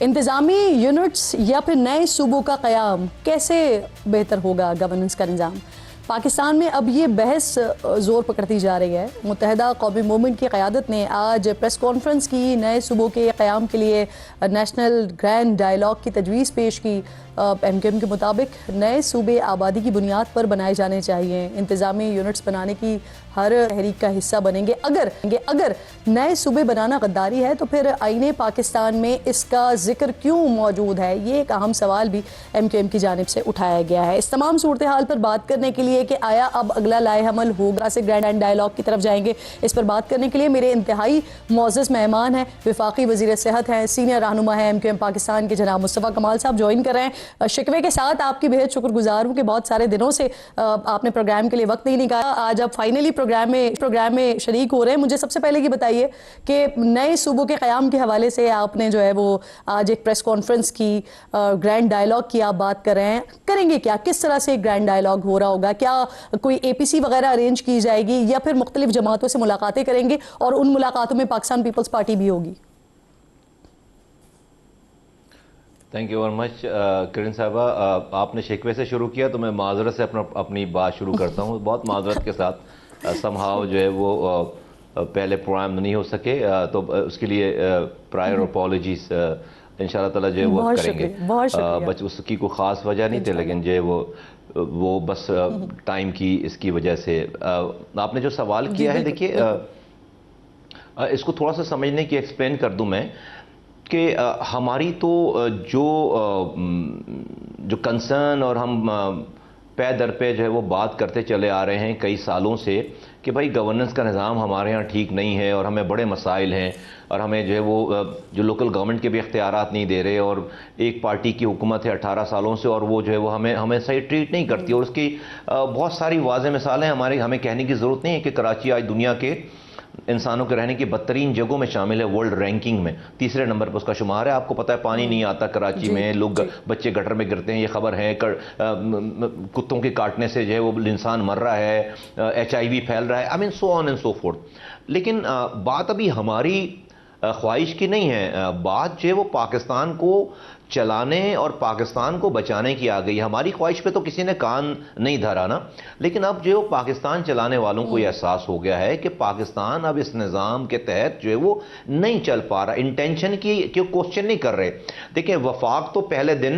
इंतज़ामी units या फिर नए सूबों का क़याम कैसे बेहतर होगा गवर्नेंस का निज़ाम? पाकिस्तान में अब ये बहस ज़ोर पकड़ती जा रही है। मुत्तहिदा कौमी मूवमेंट की क़यादत ने आज प्रेस कॉन्फ्रेंस की, नए सूबों के क़याम के लिए नेशनल ग्रैंड डायलॉग की तजवीज़ पेश की। MQM के मुताबिक नए सूबे आबादी की बुनियाद पर बनाए जाने चाहिए। इंतज़ामी यूनिट्स बनाने की हर तहरीक का हिस्सा बनेंगे। अगर नए सूबे बनाना गद्दारी है तो फिर आईने पाकिस्तान में इसका जिक्र क्यों मौजूद है? ये एक अहम सवाल भी MQM की जानिब से उठाया गया है। इस तमाम सूरत हाल पर बात करने के लिए कि आया अब अगला लाएहमल होगा से ग्रैंड डायलॉग की तरफ जाएंगे, इस पर बात करने के लिए मेरे इंतहाई मोअज़्ज़ज़ मेहमान हैं, वफाकी वज़ीर सेहत हैं, सीनियर रहनुमा हैं MQM पाकिस्तान के जनाब मुस्तफ़ा कमाल साहब ज्वाइन कर रहे हैं। शिकवे के साथ आपकी बेहद शुक्रगुजार हूँ कि बहुत सारे दिनों से आपने प्रोग्राम के लिए वक्त नहीं निकाला, आज आप फाइनली प्रोग्राम में शरीक हो रहे हैं। मुझे सबसे पहले ये बताइए कि नए सूबों के क़याम के हवाले से आपने जो है वो आज एक प्रेस कॉन्फ्रेंस की, ग्रैंड डायलॉग की आप बात कर रहे हैं, करेंगे क्या? किस तरह से एक ग्रैंड डायलॉग हो रहा होगा? क्या कोई APC वगैरह अरेंज की जाएगी या फिर मुख्तलिफ जमातों से मुलाकातें करेंगे और उन मुलाकातों में पाकिस्तान पीपल्स पार्टी भी होगी? थैंक यू वेरी मच किरण साहबा, आपने शिकवे से शुरू किया तो मैं माजरत से अपनी बात शुरू करता हूँ। बहुत माजरत के साथ समहाव जो है वो पहले प्रोग्राम नहीं हो सके, तो उसके लिए प्रायर अपॉलॉजीज इंशाल्लाह ताला जो है वो करेंगे। बस उसकी कोई ख़ास वजह नहीं थी, लेकिन जो है वो बस टाइम की इसकी वजह से। आपने जो सवाल किया है, देखिए इसको थोड़ा सा समझने की एक्सप्लेन कर दूं मैं कि हमारी तो जो कंसर्न और हम पे दर पे जो है वो बात करते चले आ रहे हैं कई सालों से कि भाई गवर्नेंस का निज़ाम हमारे यहाँ ठीक नहीं है और हमें बड़े मसाइल हैं और हमें जो है वो जो लोकल गवर्नमेंट के भी इख्तियारात नहीं दे रहे और एक पार्टी की हुकूमत है 18 सालों से और वो जो है वो हमें सही ट्रीट नहीं करती। और उसकी बहुत सारी वाज़ेह मिसालें हमें कहने की ज़रूरत नहीं है कि कराची आज दुनिया के इंसानों के रहने की बदतरीन जगहों में शामिल है। वर्ल्ड रैंकिंग में तीसरे नंबर पर उसका शुमार है। आपको पता है पानी नहीं आता कराची में, लोग बच्चे गटर में गिरते हैं, ये खबर है। कुत्तों के काटने से जो है वो इंसान मर रहा है, HIV फैल रहा है, I mean so on and so fourth. लेकिन बात अभी हमारी ख्वाहिश की नहीं है, बात जो है वो पाकिस्तान को चलाने और पाकिस्तान को बचाने की आ गई। हमारी ख्वाहिश पे तो किसी ने कान नहीं धरा ना, लेकिन अब जो पाकिस्तान चलाने वालों को यह एहसास हो गया है कि पाकिस्तान अब इस निज़ाम के तहत जो है वो नहीं चल पा रहा। इंटेंशन की क्यों क्वेश्चन नहीं कर रहे। देखिए वफाक तो पहले दिन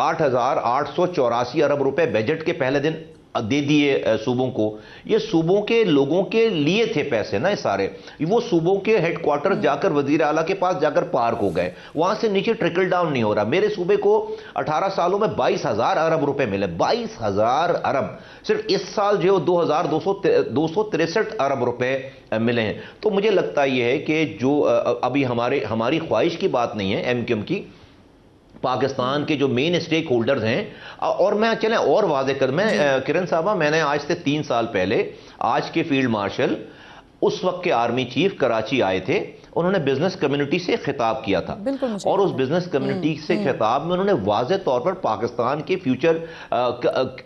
8,884 अरब रुपए बजट के पहले दिन दे दिए सूबों को। ये सूबों के लोगों के लिए थे पैसे ना, ये सारे वो सूबों के हेडक्वार्टर जाकर वजीर आला के पास जाकर पार्क हो गए, वहां से नीचे ट्रिकल डाउन नहीं हो रहा। मेरे सूबे को 18 सालों में 22,000 अरब रुपए मिले, 22,000 अरब। सिर्फ इस साल जो 2,263 अरब रुपए मिले हैं। तो मुझे लगता यह है कि जो अभी हमारी ख्वाहिश की बात नहीं है MQM की, पाकिस्तान के जो मेन स्टेक होल्डर्स हैं। और मैं चलें और वाज़ेह कर, मैं किरण साहबा, मैंने आज से 3 साल पहले आज के फील्ड मार्शल, उस वक्त के आर्मी चीफ कराची आए थे, उन्होंने बिजनेस कम्युनिटी से खिताब किया था और उस बिजनेस कम्युनिटी से खिताब में उन्होंने वाज़ेह तौर पर पाकिस्तान के फ्यूचर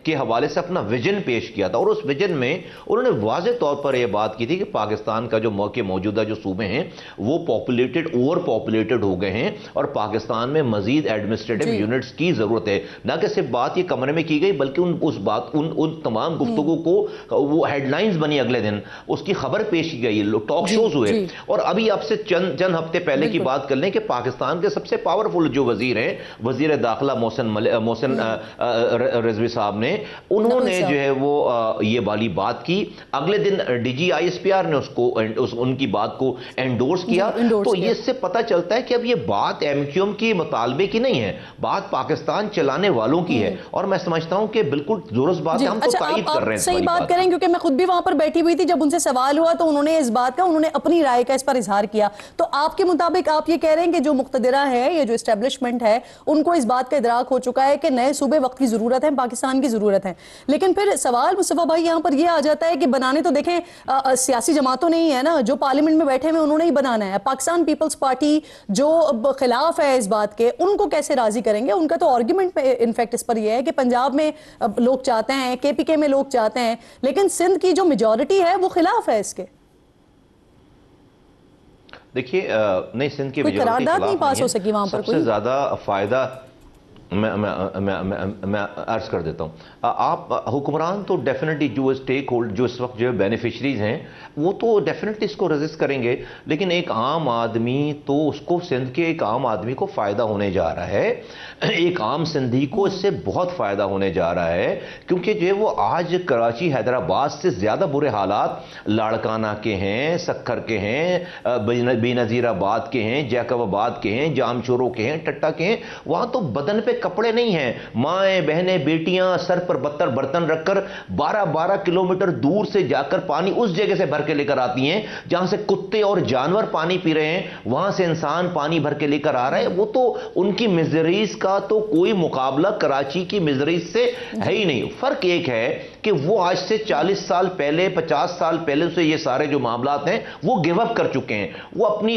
के हवाले से अपना विजन पेश किया था। और उस विजन में उन्होंने वाज़ेह तौर पर यह बात की थी कि पाकिस्तान का जो मौजूदा जो सूबे हैं वो ओवर पॉपुलेटेड हो गए हैं और पाकिस्तान में मजीद एडमिनिस्ट्रेटिव यूनिट्स की जरूरत है। न कि सिर्फ बात ये कमरे में की गई, बल्कि उन तमाम गुफ्तगू को वो हेडलाइंस बनी, अगले दिन उसकी खबर पेश की गई, टॉक शोज हुए। और अभी आपसे चंद हफ्ते पहले की बात कर लें कि पाकिस्तान के सबसे पावरफुल जो वजीर हैं, वजीर दाखिला मोहसिन रिजवी साहब ने, उन्होंने जो है वो ये वाली बात की। अगले दिन DG ISPR ने उनकी बात को एंडोर्स किया। तो ये इससे पता चलता है कि अब ये बात MQM की मुतालबे की नहीं है, बात पाकिस्तान चलाने वालों की है। और मैं समझता हूं कि बिल्कुल दुरुस्त बात है, हम तो तायद कर रहे हैं। सही बात करें, क्योंकि मैं खुद भी वहां पर बैठी हुई थी जब उनसे सवाल हुआ तो उन्होंने इस बात का, उन्होंने अपनी राय का इस पर इजहार किया। तो आपके मुताबिक आप ये कह रहे हैं कि जो मुक्तदिरा है, ये जो एस्टेब्लिशमेंट है, उनको इस बात का इदराक हो चुका है कि नए सूबे वक्त की जरूरत है, पाकिस्तान की जरूरत है। लेकिन फिर सवाल मुस्तफा भाई यहाँ पर ये आ जाता है कि बनाने तो देखें सियासी जमातों ने ही है ना, जो पार्लियामेंट में बैठे हुए उन्होंने ही बनाना है। पाकिस्तान पीपल्स पार्टी जो खिलाफ है इस बात के, उनको कैसे राजी करेंगे? उनका तो आर्ग्यूमेंट इनफैक्ट इस पर यह है कि पंजाब में लोग चाहते हैं, KPK में लोग चाहते हैं, लेकिन सिंध की जो मेजॉरिटी है वो खिलाफ है इसके। देखिए नहीं, सिंध के कोई मेजॉरिटी करारदाद नहीं खिलाफ पास हो सकी वहां पर सबसे कोई? ज्यादा फायदा मैं अर्ज कर देता हूँ। आप हुक्मरान तो डेफिनेटली जो स्टेक होल्ड, जो इस वक्त जो बेनिफिशरीज हैं, वो तो डेफिनेटली इसको रेजिस्ट करेंगे, लेकिन एक आम आदमी तो उसको, सिंध के एक आम आदमी को फ़ायदा होने जा रहा है, एक आम सिंधी को इससे बहुत फ़ायदा होने जा रहा है, क्योंकि जो है वो आज कराची हैदराबाद से ज़्यादा बुरे हालात लाड़काना के हैं, सक्खर के हैं, बेनज़ीराबाद के हैं, जैकबाबाद के हैं, जामशोरों के हैं, टट्टा के हैं। वहाँ तो बदन पे कपड़े नहीं हैं, माएँ बहनें बेटियां सर पर बत्तर बर्तन रखकर 12-12 किलोमीटर दूर से जाकर पानी उस जगह से भर के लेकर आती हैं जहां से कुत्ते और जानवर पानी पी रहे हैं, वहां से इंसान पानी भर के लेकर आ रहा है। वो तो उनकी मिजरीज का तो कोई मुकाबला कराची की मिजरीज से है ही नहीं। फर्क एक है कि वो आज से 40 साल पहले, 50 साल पहले से ये सारे जो मामलात हैं वो गिव अप कर चुके हैं। वो अपनी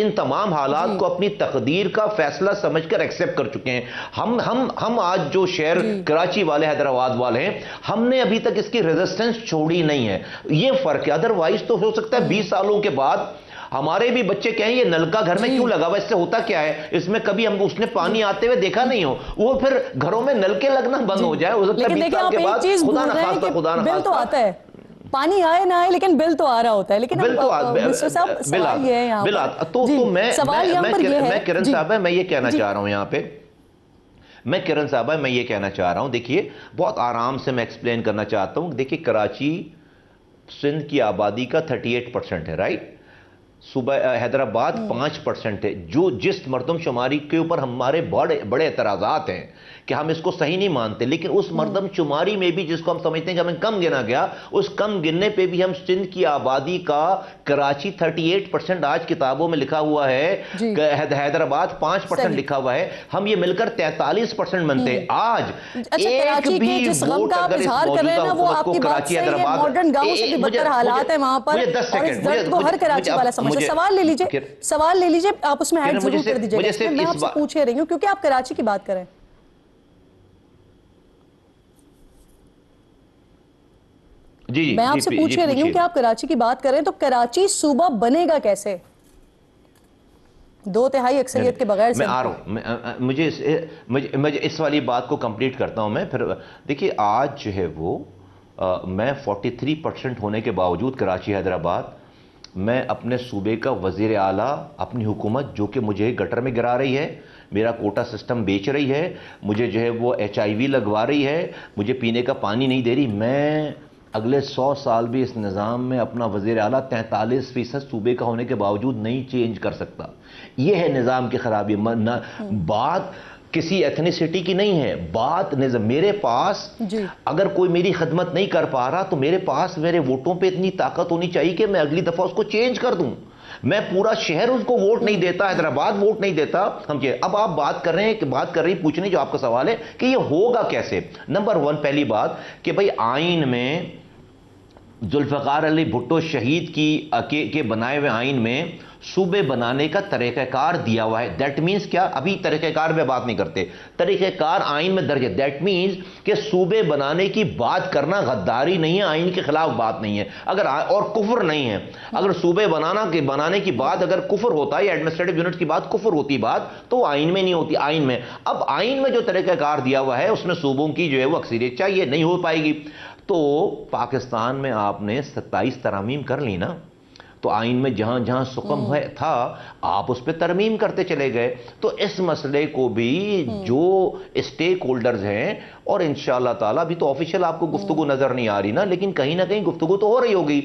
इन तमाम हालात को अपनी तकदीर का फैसला समझकर एक्सेप्ट कर चुके हैं। हम आज जो शहर कराची वाले, हैदराबाद वाले हैं, हमने अभी तक इसकी रेजिस्टेंस छोड़ी नहीं है। ये फर्क है। अदरवाइज तो हो सकता है 20 सालों के बाद हमारे भी बच्चे कहें ये नलका घर में क्यों लगा हुआ, इससे होता क्या है, इसमें कभी हम उसने पानी आते हुए देखा नहीं हो, वो फिर घरों में नलके लगना बंद हो जाए। हो सकता है 20 साल के बाद खुदा ना खास्ता बिल तो आता है, पानी आए ना आए, लेकिन बिल तो आ रहा होता है। लेकिन बिल तो सवाल ये है यहाँ पर, तो मैं किरण साहब मैं ये कहना चाह रहा हूँ यहाँ पे, मैं किरण साहब मैं ये कहना चाह रहा हूँ, देखिए बहुत आराम से मैं एक्सप्लेन करना चाहता हूँ। देखिए कराची सिंध की आबादी का 38% है, राइट। सुबह हैदराबाद 5% है। जो जिस मर्दमशुमारी के ऊपर हमारे बड़े बड़े एतराज़ात हैं कि हम इसको सही नहीं मानते, लेकिन उस मर्दमशुमारी में भी जिसको हम समझते हैं कि हमें कम गिना गया, उस कम गिनने पे भी हम सिंध की आबादी का कराची 38% आज किताबों में लिखा हुआ है, हैदराबाद 5% लिखा हुआ है, हम ये मिलकर 43% बनते हैं। आज एक भी वोट अगर इस मौजूदा हुकूमत को कराची हैदराबाद, मॉडर्न गांव से भी बदतर हालात है वहां पर, मुझे 10 सेकंड, हर कराची वाला समझ। सवाल ले लीजिए, आप उसमें ऐड जरूर कर दीजिएगा। मैं आपसे पूछ रही हूँ क्योंकि आप कराची की बात करें। जी, मैं आपसे पूछ रही हूँ कि आप कराची की बात करें, तो कराची सूबा बनेगा कैसे 2/3 अक्सरियत के बगैर? मैं आ रहा हूँ, मुझे इस वाली बात को कंप्लीट करता हूँ मैं फिर। देखिए आज जो है वो मैं 43% होने के बावजूद कराची हैदराबाद, मैं अपने सूबे का वज़ीर आला, अपनी हुकूमत जो कि मुझे गटर में गिरा रही है, मेरा कोटा सिस्टम बेच रही है, मुझे जो है वो HIV लगवा रही है, मुझे पीने का पानी नहीं दे रही, मैं अगले 100 साल भी इस निज़ाम में अपना वज़ीर आला 43% सूबे का होने के बावजूद नहीं चेंज कर सकता। यह है निज़ाम की खराबी। बात किसी एथनिसिटी की नहीं है, बात मेरे पास अगर कोई मेरी खिदमत नहीं कर पा रहा तो मेरे पास मेरे वोटों पे इतनी ताकत होनी चाहिए कि मैं अगली दफा उसको चेंज कर दूं। मैं पूरा शहर उसको वोट नहीं देता, हैदराबाद वोट नहीं देता। समझिए, अब आप बात कर रहे हैं पूछने जो आपका सवाल है कि ये होगा कैसे। नंबर 1 पहली बात कि भाई आइन में जुल्फ़िकार अली भुट्टो शहीद के बनाए हुए आइन में सूबे बनाने का तरीक़ाकार दिया हुआ है। दैट मीन्स क्या, अभी तरीक़ाकार में बात नहीं करते, तरीक़ाकार आइन में दर्ज है। दैट मीन्स कि सूबे बनाने की बात करना गद्दारी नहीं है, आइन के खिलाफ बात नहीं है। अगर और कुफ्र नहीं है, अगर सूबे बनाने की बात अगर कुफ्र होता है या एडमिनिस्ट्रेटिव यूनिट की बात कुफ्र होती बात, तो आइन में नहीं होती। आइन में अब आइन में जो तरीक़ाकार दिया हुआ है उसमें सूबों की जो है वो अक्सरियत चाहिए, नहीं हो पाएगी। तो पाकिस्तान में आपने 27 तरमीम कर ली ना, तो आइन में जहां जहां सुकम था आप उस पर तरमीम करते चले गए। तो इस मसले को भी जो स्टेक होल्डर्स हैं, और इंशाअल्लाह ताला अभी तो ऑफिशियल आपको गुफ्तगू नजर नहीं आ रही ना, लेकिन कहीं ना कहीं गुफ्तगू तो हो रही होगी